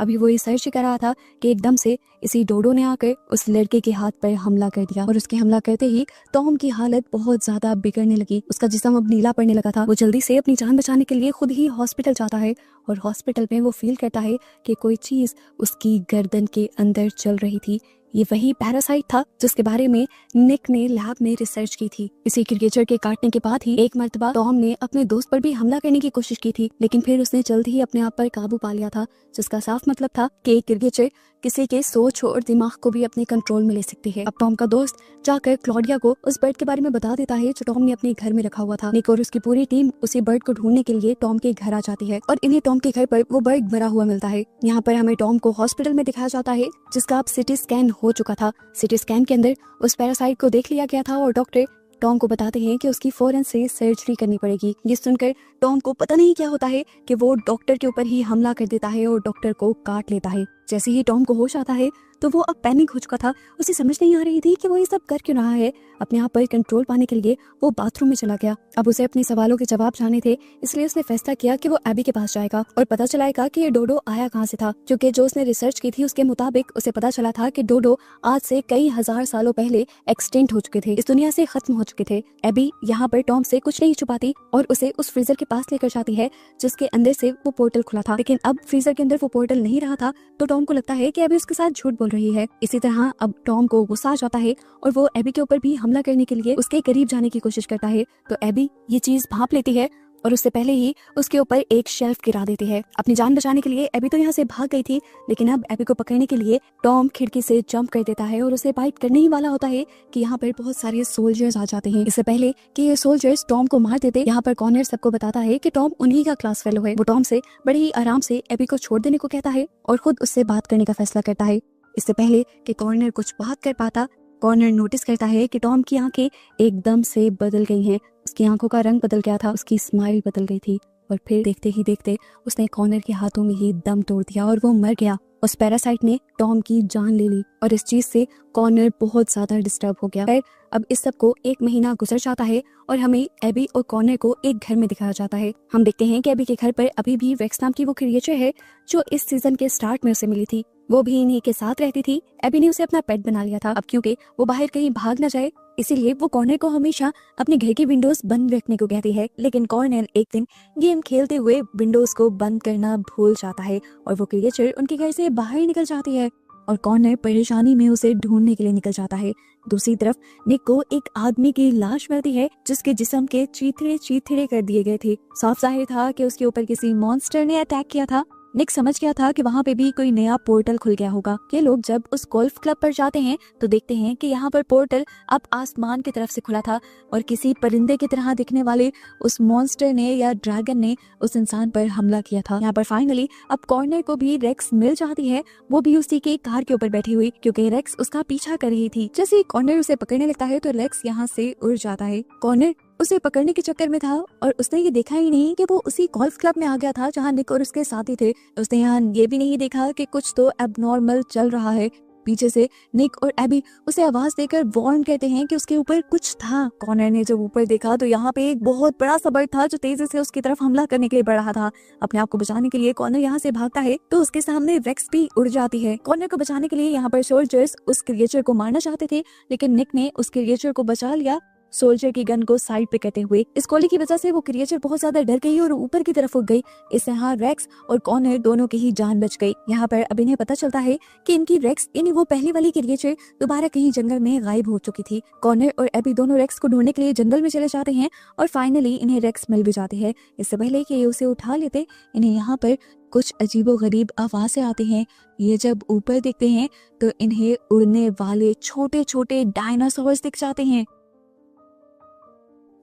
अभी वो रिसर्च कर रहा था कि एकदम से इसी डोडो ने आकर उस लड़के के हाथ पर हमला कर दिया और उसके हमला करते ही टॉम की हालत बहुत ज्यादा बिगड़ने लगी। उसका जिस्म अब नीला पड़ने लगा था। वो जल्दी से अपनी जान बचाने के लिए खुद ही हॉस्पिटल जाता है और हॉस्पिटल में वो फील करता है कि कोई चीज उसकी गर्दन के अंदर चल रही थी। ये वही पैरासाइट था जिसके बारे में निक ने लैब में रिसर्च की थी। इसी क्रिएचर के काटने के बाद ही एक मर्तबा टॉम ने अपने दोस्त पर भी हमला करने की कोशिश की थी, लेकिन फिर उसने जल्द ही अपने आप पर काबू पा लिया था, जिसका साफ मतलब था कि एक क्रिएचर किसी के सोच और दिमाग को भी अपने कंट्रोल में ले सकती है। अब टॉम का दोस्त जाकर क्लॉडिया को उस बर्ड के बारे में बता देता है जो टॉम ने अपने घर में रखा हुआ था। निक और उसकी पूरी टीम उसी बर्ड को ढूंढने के लिए टॉम के घर आ जाती है और इन्हें टॉम के घर पर वो बर्ड मरा हुआ मिलता है। यहाँ पर हमें टॉम को हॉस्पिटल में दिखाया जाता है जिसका अब सिटी स्कैन हो चुका था। सिटी स्कैन के अंदर उस पैरासाइट को देख लिया गया था और डॉक्टर टॉम को बताते हैं कि उसकी फौरन से सर्जरी करनी पड़ेगी। ये सुनकर टॉम को पता नहीं क्या होता है कि वो डॉक्टर के ऊपर ही हमला कर देता है और डॉक्टर को काट लेता है। जैसे ही टॉम को होश आता है तो वो अब पैनिक हो चुका था। उसे समझ नहीं आ रही थी कि वो ये सब कर क्यों रहा है। अपने आप पर कंट्रोल पाने के लिए वो बाथरूम में चला गया। अब उसे अपने सवालों के जवाब जानने थे, इसलिए उसने फैसला किया कि वो एबी के पास जाएगा और पता चलाएगा कि ये डोडो आया कहाँ से था, क्योंकि जो उसने रिसर्च की थी उसके मुताबिक उसे पता चला था कि डोडो आज से कई हजार सालों पहले एक्सटेंट हो चुके थे, इस दुनिया से खत्म हो चुके थे। एबी यहाँ पर टॉम से कुछ नहीं छुपाती और उसे उस फ्रीजर के पास लेकर जाती है जिसके अंदर से वो पोर्टल खुला था, लेकिन अब फ्रीजर के अंदर वो पोर्टल नहीं रहा था। तो टॉम को लगता है कि एबी उसके साथ झूठ बोल रही है। इसी तरह अब टॉम को गुस्सा आ जाता है और वो एबी के ऊपर भी हमला करने के लिए उसके करीब जाने की कोशिश करता है। तो एबी ये चीज भांप लेती है और उससे पहले ही उसके ऊपर एक शेल्फ गिरा देती है। अपनी जान बचाने के लिए एबी तो यहाँ से भाग गई थी, लेकिन अब एबी को पकड़ने के लिए टॉम खिड़की से जंप कर देता है और उसे बाइट करने ही वाला होता है कि यहाँ पर बहुत सारे सोल्जर्स आ जाते हैं। इससे पहले कि ये सोल्जर्स टॉम को मार देते, यहाँ पर कॉर्नर सबको बताता है कि टॉम उन्हीं का क्लास फेलो है। वो टॉम से बड़े ही आराम से एबी को छोड़ देने को कहता है और खुद उससे बात करने का फैसला करता है। इससे पहले कि कॉर्नर कुछ बात कर पाता, कॉर्नर नोटिस करता है कि टॉम की आंखें एकदम से बदल गई हैं। उसकी आंखों का रंग बदल गया था, उसकी स्माइल बदल गई थी और फिर देखते ही देखते उसने कॉर्नर के हाथों में ही दम तोड़ दिया और वो मर गया। उस पैरासाइट ने टॉम की जान ले ली और इस चीज से कॉर्नर बहुत ज्यादा डिस्टर्ब हो गया। फिर अब इस सब को एक महीना गुजर जाता है और हमें एबी और कॉर्नर को एक घर में दिखाया जाता है। हम देखते हैं कि एबी के घर पर अभी भी रेक्स नाम की वो क्रिएचर है जो इस सीजन के स्टार्ट में उसे मिली थी। वो भी इन्हीं के साथ रहती थी। एबी ने उसे अपना पेट बना लिया था। अब क्योंकि वो बाहर कहीं भाग न जाए, इसीलिए वो कॉर्नर को हमेशा अपने घर की विंडोज बंद रखने को कहती है। लेकिन कॉर्नर एक दिन गेम खेलते हुए विंडोज को बंद करना भूल जाता है और वो क्रिएचर उनके घर से बाहर निकल जाती है और कॉर्नर परेशानी में उसे ढूंढने के लिए निकल जाता है। दूसरी तरफ निक को एक आदमी की लाश मिलती है जिसके जिस्म के चीथड़े चीथड़े कर दिए गए थे। साफ जाहिर था कि उसके ऊपर किसी मॉन्स्टर ने अटैक किया था। निक समझ गया था कि वहाँ पे भी कोई नया पोर्टल खुल गया होगा। ये लोग जब उस गोल्फ क्लब पर जाते हैं तो देखते हैं कि यहाँ पर पोर्टल अब आसमान की तरफ से खुला था और किसी परिंदे की तरह दिखने वाले उस मॉन्स्टर ने या ड्रैगन ने उस इंसान पर हमला किया था। यहाँ पर फाइनली अब कॉर्नर को भी रेक्स मिल जाती है, वो भी उसी के कार के ऊपर बैठी हुई, क्योंकि रेक्स उसका पीछा कर रही थी। जैसे ही कॉर्नर उसे पकड़ने लगता है तो रेक्स यहाँ से उड़ जाता है। कॉर्नर उसे पकड़ने के चक्कर में था और उसने ये देखा ही नहीं कि वो उसी गोल्फ क्लब में आ गया था जहाँ निक और उसके साथी थे। उसने यहाँ ये भी नहीं देखा कि कुछ तो एबनॉर्मल चल रहा है। पीछे से निक और एबी उसे आवाज देकर वार्न कहते हैं कि उसके ऊपर कुछ था। कॉनर ने जब ऊपर देखा तो यहाँ पे एक बहुत बड़ा सा बर्ड था जो तेजी से उसकी तरफ हमला करने के लिए बढ़ रहा था। अपने आप को बचाने के लिए कॉनर यहाँ से भागता है तो उसके सामने रेक्स भी उड़ जाती है। कॉनर को बचाने के लिए यहाँ पर सोल्जर्स उस क्रिएचर को मारना चाहते थे, लेकिन निक ने उस क्रिएचर को बचा लिया सोल्जर की गन को साइड पे करते हुए। इस गोली की वजह से वो क्रिएचर बहुत ज्यादा डर गई और ऊपर की तरफ उड़ गई। इससे यहाँ रेक्स और कॉनर दोनों की ही जान बच गई। यहाँ पर अब इन्हें पता चलता है कि इनकी रेक्स यानी वो पहली वाली क्रिएचर दोबारा कहीं जंगल में गायब हो चुकी थी। कॉनर और एबी दोनों रेक्स को ढूंढने के लिए जंगल में चले जाते हैं और फाइनली इन्हें रेक्स मिल भी जाती है। इससे पहले कि ये उसे उठा लेते, इन्हें यहाँ पर कुछ अजीबोगरीब आवाजें आती हैं। ये जब ऊपर देखते हैं तो इन्हें उड़ने वाले छोटे छोटे डायनासोर्स दिख जाते हैं।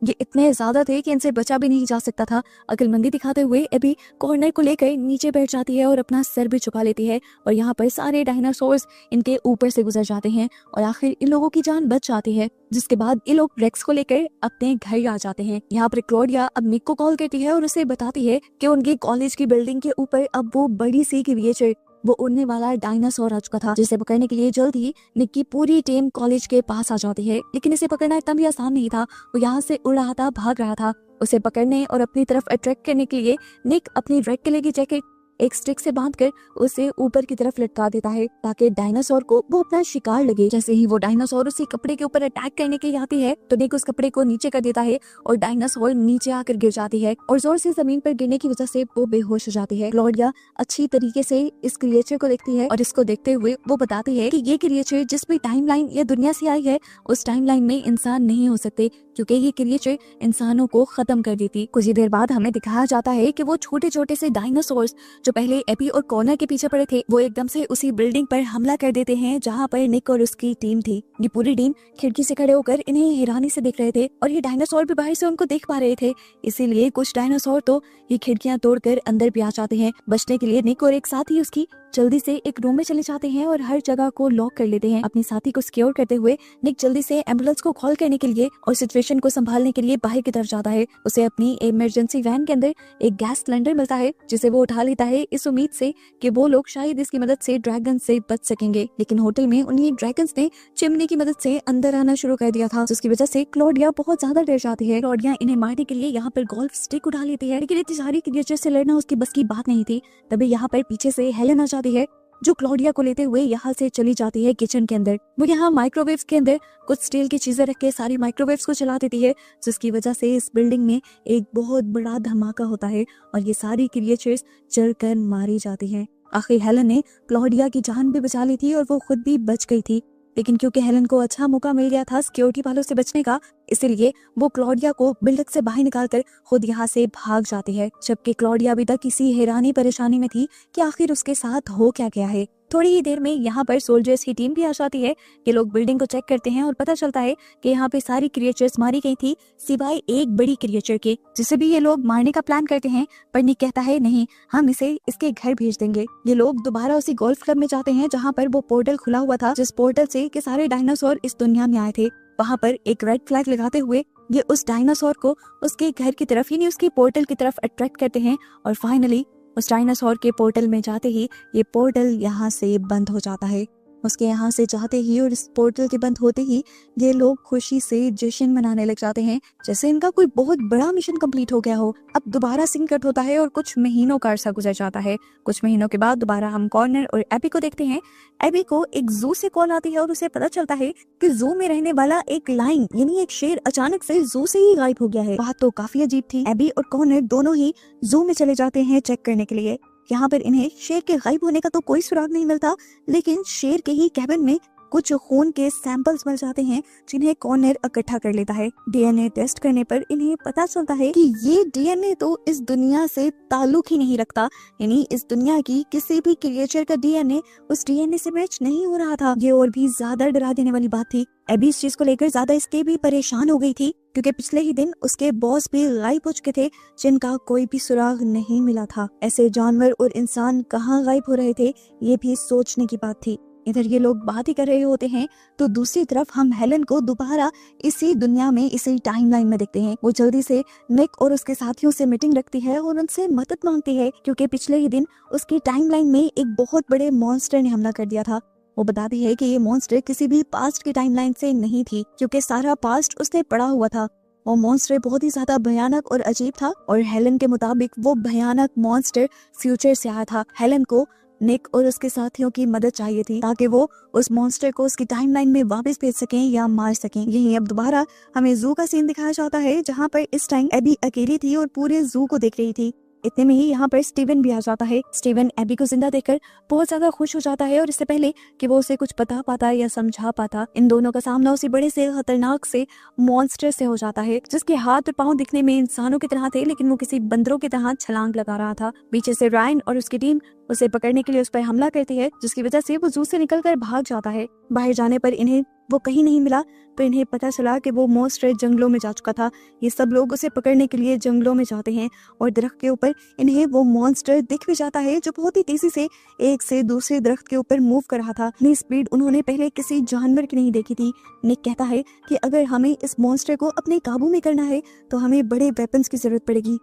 ये इतने ज्यादा थे कि इनसे बचा भी नहीं जा सकता था। अक्लमंदी दिखाते हुए एबी कॉर्नर को लेकर नीचे बैठ जाती है और अपना सर भी झुका लेती है और यहाँ पर सारे डायनासोर्स इनके ऊपर से गुजर जाते हैं और आखिर इन लोगों की जान बच जाती है। जिसके बाद ये लोग रेक्स को लेकर अपने घर आ जाते हैं। यहाँ पर क्लॉडिया अब निक को कॉल करती है और उसे बताती है कि उनकी कॉलेज की बिल्डिंग के ऊपर अब वो बड़ी सी क्रिएचर, वो उड़ने वाला डायनासोर आ चुका था, जिसे पकड़ने के लिए जल्द ही निक की पूरी टीम कॉलेज के पास आ जाती है। लेकिन इसे पकड़ना इतना भी आसान नहीं था। वो यहाँ से उड़ रहा था, भाग रहा था। उसे पकड़ने और अपनी तरफ अट्रैक्ट करने के लिए निक अपनी रेड कलर की जैकेट एक स्टिक से बांधकर उसे ऊपर की तरफ लटका देता है ताकि डायनासोर को वो अपना शिकार लगे। जैसे ही वो डायनासोर उसी कपड़े के ऊपर अटैक करने के लिए आती है तो निक उस कपड़े को नीचे कर देता है और डायनासोर नीचे आकर गिर जाती है और जोर से जमीन पर गिरने की वजह से वो बेहोश हो जाती है। क्लॉडिया अच्छी तरीके से इस क्रिएचर को देखती है और इसको देखते हुए वो बताती है कि ये क्रिएचर जिस भी टाइमलाइन या दुनिया से आई है उस टाइमलाइन में इंसान नहीं हो सकते, क्योंकि ये क्रिएचर इंसानों को खत्म कर देती। कुछ ही देर बाद हमें दिखाया जाता है कि वो छोटे छोटे से डायनासोर्स जो पहले एबी और कॉर्नर के पीछे पड़े थे वो एकदम से उसी बिल्डिंग पर हमला कर देते हैं जहाँ पर निक और उसकी टीम थी। ये पूरी टीम खिड़की से खड़े होकर इन्हें हैरानी से देख रहे थे और ये डायनासोर भी बाहर से उनको देख पा रहे थे। इसीलिए कुछ डायनासोर तो ये खिड़कियां तोड़कर अंदर भी आ जाते हैं। बचने के लिए निक और एक साथी उसकी जल्दी से एक रूम में चले जाते हैं और हर जगह को लॉक कर लेते हैं। अपने साथी को सिक्योर करते हुए निक जल्दी से एम्बुलेंस को कॉल करने के लिए और सिचुएशन को संभालने के लिए बाहर की तरफ जाता है। उसे अपनी इमरजेंसी वैन के अंदर एक गैस सिलेंडर मिलता है जिसे वो उठा लेता है इस उम्मीद से कि वो लोग शायद इसकी मदद से ड्रैगन से बच सकेंगे। लेकिन होटल में उन्हीं ड्रैगन्स ने चिमनी की मदद से अंदर आना शुरू कर दिया था, जिसकी वजह से क्लॉडिया बहुत ज्यादा डर जाती है। क्लॉडिया इन्हें मारने के लिए यहाँ पर गोल्फ स्टिक उठा लेती है, लेकिन इतनी सारी क्रिएचर से लड़ना उसकी बस की बात नहीं थी। तभी यहाँ पर पीछे से हेलन आ जाती है जो क्लॉडिया को लेते हुए यहाँ से चली जाती है किचन के अंदर। वो यहाँ माइक्रोवेव्स के अंदर कुछ स्टील की चीजें रख के सारी माइक्रोवेव्स को चला देती है, जिसकी वजह से इस बिल्डिंग में एक बहुत बड़ा धमाका होता है और ये सारी क्रिएचर्स जलकर मारी जाती हैं। आखिर हेलन ने क्लॉडिया की जान भी बचा ली थी और वो खुद भी बच गई थी, लेकिन क्योंकि हेलन को अच्छा मौका मिल गया था सिक्योरिटी वालों से बचने का, इसलिए वो क्लॉडिया को बिल्डिंग से बाहर निकालकर खुद यहाँ से भाग जाती है। जबकि क्लॉडिया अभी तक किसी हैरानी परेशानी में थी कि आखिर उसके साथ हो क्या गया है। थोड़ी ही देर में यहाँ पर सोल्जर्स की टीम भी आ जाती है। ये लोग बिल्डिंग को चेक करते हैं और पता चलता है कि यहाँ पे सारी क्रिएचर्स मारी गई थी सिवाय एक बड़ी क्रिएचर के, जिसे भी ये लोग मारने का प्लान करते हैं। पर निक कहता है नहीं, हम इसे इसके घर भेज देंगे। ये लोग दोबारा उसी गोल्फ क्लब में जाते हैं जहाँ पर वो पोर्टल खुला हुआ था, जिस पोर्टल से के सारे डायनासोर इस दुनिया में आए थे। वहाँ पर एक रेड फ्लैग लगाते हुए ये उस डायनासोर को उसके घर की तरफ यानी उसकी पोर्टल की तरफ अट्रैक्ट करते हैं और फाइनली उस डायनासोर के पोर्टल में जाते ही ये पोर्टल यहाँ से बंद हो जाता है। उसके यहाँ से जाते ही और इस पोर्टल के बंद होते ही ये लोग खुशी से जश्न मनाने लग जाते हैं, जैसे इनका कोई बहुत बड़ा मिशन कंप्लीट हो गया हो। अब दोबारा सीन कट होता है और कुछ महीनों का अरसा गुजर जाता है। कुछ महीनों के बाद दोबारा हम कॉर्नर और एबी को देखते हैं। एबी को एक जू से कॉल आती है और उसे पता चलता है कि जू में रहने वाला एक लायन यानी एक शेर अचानक से जू से ही गायब हो गया है। बात तो काफी अजीब थी। एबी और कॉर्नर दोनों ही जू में चले जाते हैं चेक करने के लिए। यहाँ पर इन्हें शेर के गायब होने का तो कोई सुराग नहीं मिलता, लेकिन शेर के ही कैबिन में कुछ खून के सैंपल्स मिल जाते हैं जिन्हें कॉर्नर इकट्ठा कर लेता है। डीएनए टेस्ट करने पर इन्हें पता चलता है कि ये डीएनए तो इस दुनिया से ताल्लुक ही नहीं रखता, यानी इस दुनिया की किसी भी क्रिएचर का डीएनए उस डीएनए से मैच नहीं हो रहा था। ये और भी ज्यादा डरा देने वाली बात थी। एबी इस चीज को लेकर ज्यादा इसके भी परेशान हो गई थी, क्योंकि पिछले ही दिन उसके बॉस भी गायब हो चुके थे जिनका कोई भी सुराग नहीं मिला था। ऐसे जानवर और इंसान कहाँ गायब हो रहे थे ये भी सोचने की बात थी। इधर ये लोग बात ही कर रहे होते हैं तो दूसरी तरफ हम हेलन को दोबारा इसी दुनिया में इसी टाइमलाइन में देखते हैं। वो जल्दी से निक और उसके साथियों से मीटिंग रखती है और उनसे मदद मांगती है, क्योंकि पिछले ही दिन उसकी टाइमलाइन में एक बहुत बड़े मॉन्स्टर ने हमला कर दिया था। वो बताती है कि ये मॉन्स्टर किसी भी पास्ट की टाइमलाइन से नहीं थी, क्योंकि सारा पास्ट उसने पढ़ा हुआ था। वो मॉन्स्टर बहुत ही ज्यादा भयानक और अजीब था, और हेलन के मुताबिक वो भयानक मॉन्स्टर फ्यूचर से आया था। हेलन को निक और उसके साथियों की मदद चाहिए थी ताकि वो उस मॉन्स्टर को उसकी टाइमलाइन में वापस भेज सकें या मार सकें। यही अब दोबारा हमें जू का सीन दिखाया जाता है, जहाँ पर इस टाइम एबी अकेली थी और पूरे जू को देख रही थी। इतने में ही यहाँ पर स्टीवन भी आ जाता है। स्टीवन एबी को जिंदा देखकर बहुत ज्यादा खुश हो जाता है, और इससे पहले कि वो उसे कुछ बता पाता या समझा पाता, इन दोनों का सामना उसी बड़े से खतरनाक से मॉन्स्टर से हो जाता है, जिसके हाथ और पांव दिखने में इंसानों की तरह थे, लेकिन वो किसी बंदरों की तरह छलांग लगा रहा था। पीछे से रायन और उसकी टीम उसे पकड़ने के लिए उस पर हमला करती है, जिसकी वजह से वो जू से निकलकर भाग जाता है। बाहर जाने पर इन्हें वो कहीं नहीं मिला, तो इन्हें पता चला कि वो मॉन्स्टर जंगलों में जा चुका था। ये सब लोग उसे पकड़ने के लिए जंगलों में जाते हैं, और दरख्त के ऊपर इन्हें वो मॉन्स्टर दिख भी जाता है, जो बहुत ही तेजी से एक से दूसरे दरख्त के ऊपर मूव कर रहा था। इतनी स्पीड उन्होंने पहले किसी जानवर की नहीं देखी थी। निक कहता है कि अगर हमें इस मॉन्स्टर को अपने काबू में करना है तो हमें बड़े वेपन्स की जरूरत पड़ेगी।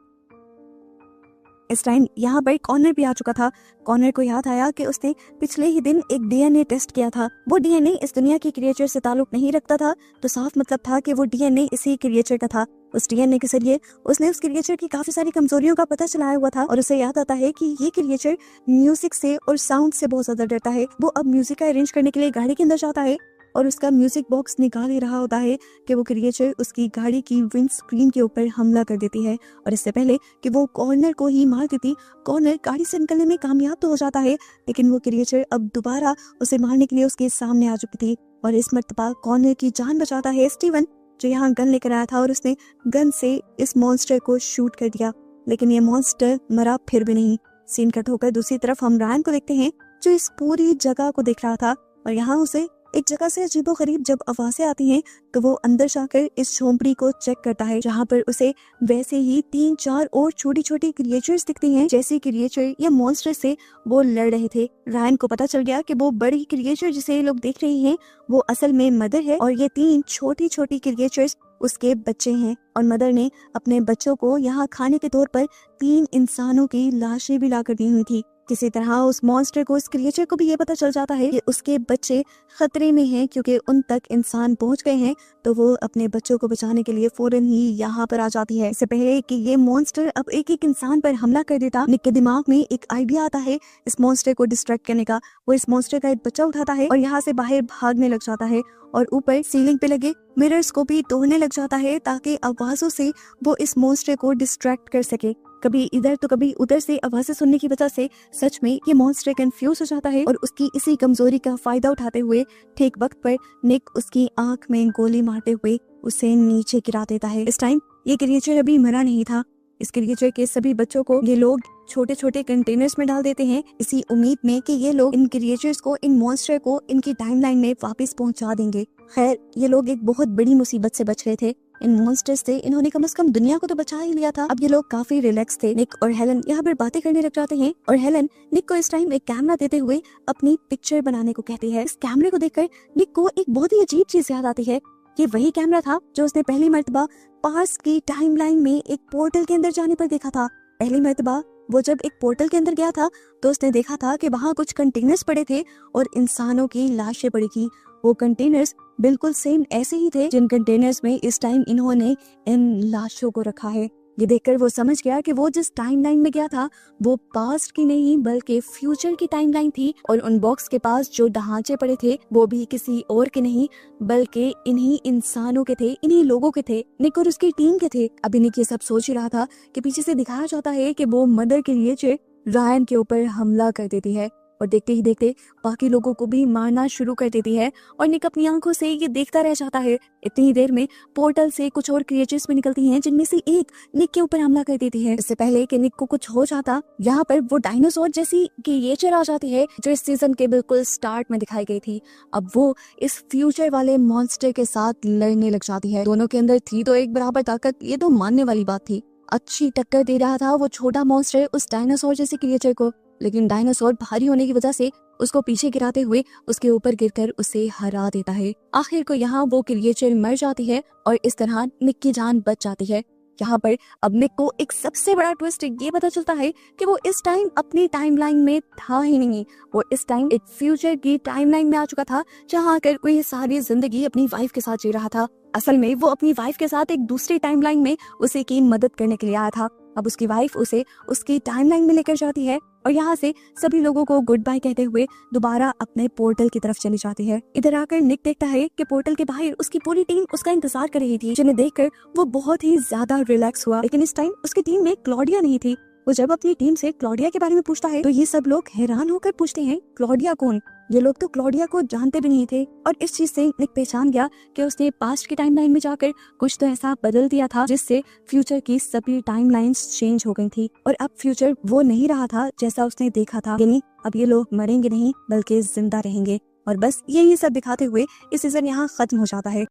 इस टाइम यहाँ पर कॉर्नर भी आ चुका था। कॉर्नर को याद आया कि उसने पिछले ही दिन एक डीएनए टेस्ट किया था। वो डीएनए इस दुनिया की क्रिएचर से ताल्लुक नहीं रखता था, तो साफ मतलब था कि वो डीएनए इसी क्रिएचर का था। उस डीएनए के जरिए उसने उस क्रिएचर की काफी सारी कमजोरियों का पता चलाया हुआ था, और उसे याद आता है कि ये क्रिएचर म्यूजिक से और साउंड से बहुत ज्यादा डरता है। वो अब म्यूजिक का अरेंज करने के लिए गाड़ी के अंदर जाता है, और उसका म्यूजिक बॉक्स निकाल ही रहा होता है कि वो क्रिएचर उसकी गाड़ी की विंड स्क्रीन के ऊपर हमला कर देती है। और इससे पहले कि वो कॉर्नर को ही मार देती, कॉर्नर गाड़ी से निकलने में कामयाब तो हो जाता है, लेकिन वो क्रिएचर अब दोबारा उसे मारने के लिए उसके सामने आ चुकी थी। और इस मर्तबा कॉर्नर की जान बचाता है स्टीवन, जो यहाँ गन लेकर आया था, और उसने गन से इस मॉन्स्टर को शूट कर दिया। लेकिन ये मॉन्स्टर मरा फिर भी नहीं। सीन कट होकर दूसरी तरफ हम रायन को देखते हैं, जो इस पूरी जगह को देख रहा था, और यहाँ उसे एक जगह से अजीबोगरीब जब आवाजें आती हैं तो वो अंदर जाकर इस झोंपड़ी को चेक करता है, जहाँ पर उसे वैसे ही 3-4 और छोटी छोटी क्रिएचर्स दिखती हैं, जैसे क्रिएचर या मॉन्स्टर से वो लड़ रहे थे। रायन को पता चल गया कि वो बड़ी क्रिएचर जिसे ये लोग देख रहे हैं वो असल में मदर है, और ये 3 छोटी छोटी क्रिएचर्स उसके बच्चे हैं। और मदर ने अपने बच्चों को यहाँ खाने के तौर पर 3 इंसानों की लाशें भी ला कर दी हुई थी। किसी तरह उस मॉन्स्टर को, इस क्रिएचर को भी ये पता चल जाता है कि उसके बच्चे खतरे में हैं, क्योंकि उन तक इंसान पहुंच गए हैं, तो वो अपने बच्चों को बचाने के लिए फौरन ही यहाँ पर आ जाती है। इससे पहले कि ये मॉन्स्टर अब एक एक इंसान पर हमला कर देता, निक के दिमाग में एक आइडिया आता है इस मॉन्स्टर को डिस्ट्रैक्ट करने का। वो इस मॉन्स्टर का एक बच्चा उठाता है और यहाँ से बाहर भागने लग जाता है, और ऊपर सीलिंग पे लगे मिरर्स को भी तोड़ने लग जाता है, ताकि आवाजों से वो इस मॉन्स्टर को डिस्ट्रैक्ट कर सके। कभी इधर तो कभी उधर से आवाजें सुनने की वजह से सच में ये मॉन्स्टर कंफ्यूज हो जाता है, और उसकी इसी कमजोरी का फायदा उठाते हुए ठीक वक्त पर निक उसकी आंख में गोली मारते हुए उसे नीचे गिरा देता है। इस टाइम ये क्रिएचर अभी मरा नहीं था। इस क्रिएचर के सभी बच्चों को ये लोग छोटे छोटे कंटेनर्स में डाल देते हैं, इसी उम्मीद में कि ये लोग इन क्रिएचर्स को, इन मॉन्स्टर को इनकी टाइमलाइन में वापस पहुंचा देंगे। खैर, ये लोग एक बहुत बड़ी मुसीबत से बच रहे थे। इन मॉन्स्टर्स से इन्होंने कम से कम दुनिया को तो बचा ही लिया था। अब ये लोग काफी रिलैक्स थे। निक और हेलन यहाँ पर बातें करने लग जाते हैं, और हेलन निक को इस टाइम एक कैमरा देते हुए अपनी पिक्चर बनाने को कहती है। इस कैमरे को देखकर निक को एक बहुत ही अजीब चीज याद आती है। ये वही कैमरा था जो उसने पहली मर्तबा पास्ट की टाइमलाइन में एक पोर्टल के अंदर जाने पर देखा था। पहली मर्तबा वो जब एक पोर्टल के अंदर गया था तो उसने देखा था कि वहाँ कुछ कंटेनर्स पड़े थे और इंसानों की लाशें पड़ी थी। वो कंटेनर्स बिल्कुल सेम ऐसे ही थे जिन कंटेनर्स में इस टाइम इन्होंने इन लाशों को रखा है। ये देखकर वो समझ गया कि वो जिस टाइमलाइन में गया था वो पास्ट की नहीं बल्कि फ्यूचर की टाइमलाइन थी, और उन बॉक्स के पास जो ढांचे पड़े थे वो भी किसी और के नहीं बल्कि इन्हीं इंसानों के थे, इन्हीं लोगों के थे, निक और उसकी टीम के थे। अभी निक ये सब सोच ही रहा था कि पीछे से दिखाया जाता है कि वो मदर के लिए रायन के ऊपर हमला कर देती है, और देखते ही देखते बाकी लोगों को भी मारना शुरू कर देती है, और निक अपनी आंखों से ये देखता रह जाता है। इतनी ही देर में पोर्टल से कुछ और क्रिएचर्स भी निकलती हैं, जिनमें से एक निक के ऊपर हमला कर देती है। इससे पहले कि निक को कुछ हो जाता, यहाँ पर वो डायनासोर जैसी क्रिएचर आ जाती है जो इस सीजन के बिल्कुल स्टार्ट में दिखाई गई थी। अब वो इस फ्यूचर वाले मॉन्स्टर के साथ लड़ने लग जाती है। दोनों के अंदर थी तो एक बराबर ताकत, ये तो मानने वाली बात थी। अच्छी टक्कर दे रहा था वो छोटा मॉन्स्टर उस डायनासोर जैसे क्रिएचर को, लेकिन डायनासोर भारी होने की वजह से उसको पीछे गिराते हुए उसके ऊपर गिरकर उसे हरा देता है। आखिर को यहाँ वो क्रिएचर मर जाती है और इस तरह निक की जान बच जाती है। यहाँ पर अब निक को एक सबसे बड़ा ट्विस्ट ये पता चलता है कि वो इस टाइम अपनी टाइमलाइन में था ही नहीं। वो इस टाइम एक फ्यूचर की टाइमलाइन में आ चुका था, जहाँ आकर कोई सारी जिंदगी अपनी वाइफ के साथ जी रहा था। असल में वो अपनी वाइफ के साथ एक दूसरी टाइमलाइन में उसे की मदद करने के लिए आया था। अब उसकी वाइफ उसे उसकी टाइमलाइन में लेकर जाती है और यहाँ से सभी लोगों को गुड बाय कहते हुए दोबारा अपने पोर्टल की तरफ चली जाती है। इधर आकर निक देखता है कि पोर्टल के बाहर उसकी पूरी टीम उसका इंतजार कर रही थी, जिन्हें देखकर वो बहुत ही ज्यादा रिलैक्स हुआ। लेकिन इस टाइम उसकी टीम में क्लॉडिया नहीं थी। वो जब अपनी टीम से क्लॉडिया के बारे में पूछता है तो ये सब लोग हैरान होकर पूछते हैं, क्लॉडिया कौन? ये लोग तो क्लॉडिया को जानते भी नहीं थे। और इस चीज से निक पहचान गया कि उसने पास्ट की टाइमलाइन में जाकर कुछ तो ऐसा बदल दिया था जिससे फ्यूचर की सभी टाइमलाइंस चेंज हो गई थी और अब फ्यूचर वो नहीं रहा था जैसा उसने देखा था। यानी अब ये लोग मरेंगे नहीं बल्कि जिंदा रहेंगे। और बस यही सब दिखाते हुए इस सीजन यहाँ खत्म हो जाता है।